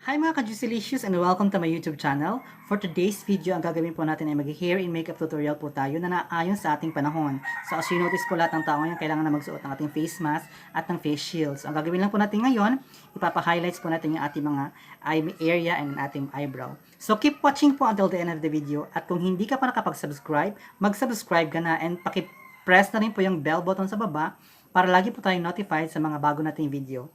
Hi mga ka-Juicylicious and welcome to my YouTube channel. For today's video, ang gagawin po natin ay mag-hair and makeup tutorial po tayo na naayon sa ating panahon. So as you notice po, lahat ng tao ngayon kailangan na magsuot ng ating face mask at ng face shields. Ang gagawin lang po natin ngayon, ipapa-highlights po natin yung ating mga eye area and ating eyebrow. So keep watching po until the end of the video. At kung hindi ka pa nakapag-subscribe, mag-subscribe ka na and paki-press na rin po yung bell button sa baba para lagi po tayong notified sa mga bago nating video.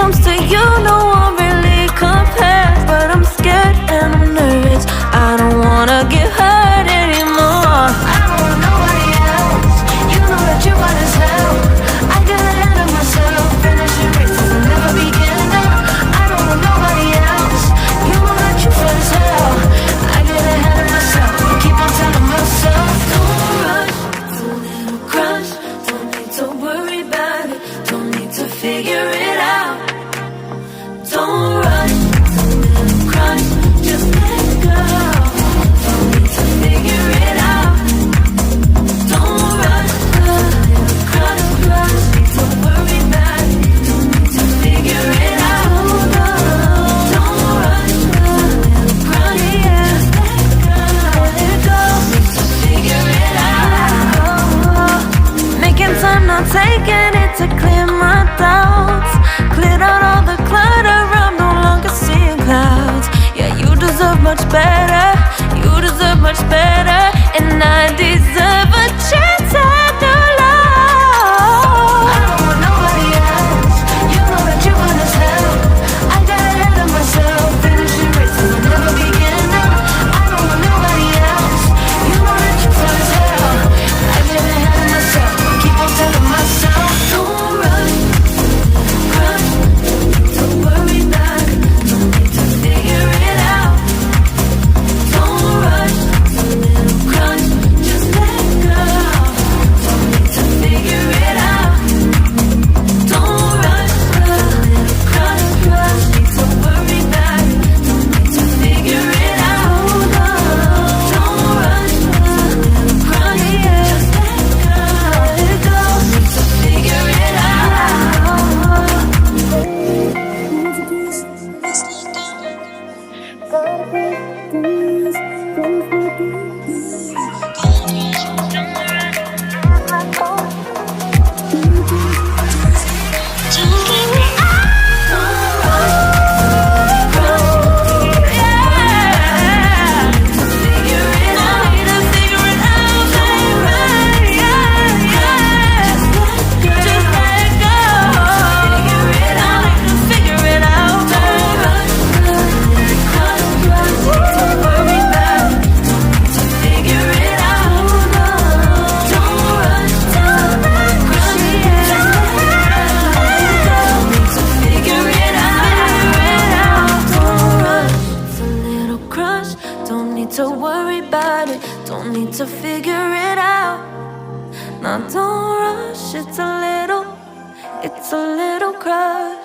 comes to you, no one really compares. But I'm scared and I'm nervous, I don't wanna get hurt anymore. I don't want nobody else, you know that you want as hell. I got ahead of myself, finishing races and never begin now. I don't want nobody else, you know that you feel as hell. I get ahead of myself, keep on telling myself, don't rush, it's a little crush. Don't need to worry about it, don't need to figure it out. Don't rush, it's a little crush, just let go. Don't need to figure it out. Don't rush, it's a little crush, don't worry about it, don't need to figure it out. Don't rush, it's a little crush, just let go. Need to figure it out. Making time, not taking it to clear my doubts. Cleared out all the clutter, I'm no longer seeing clouds. Yeah, you deserve much better, you deserve much better, and I deserve a chance at new love. I don't want nobody else, you know that you want as hell. I got ahead of myself, finishing races will never begin now. I don't want nobody else, you know that you feel as hell. I get ahead of myself, keep on telling myself, don't rush, crush, don't worry about it, don't need to figure it out. Don't rush, it's a little crush, just let go. Don't need to figure it out. Don't rush, a little crush, need to worry about it, don't need to figure it out. Don't rush, a little crush, just let go. Need to figure it to worry about it, don't need to figure it out. Now don't rush, it's a little crush.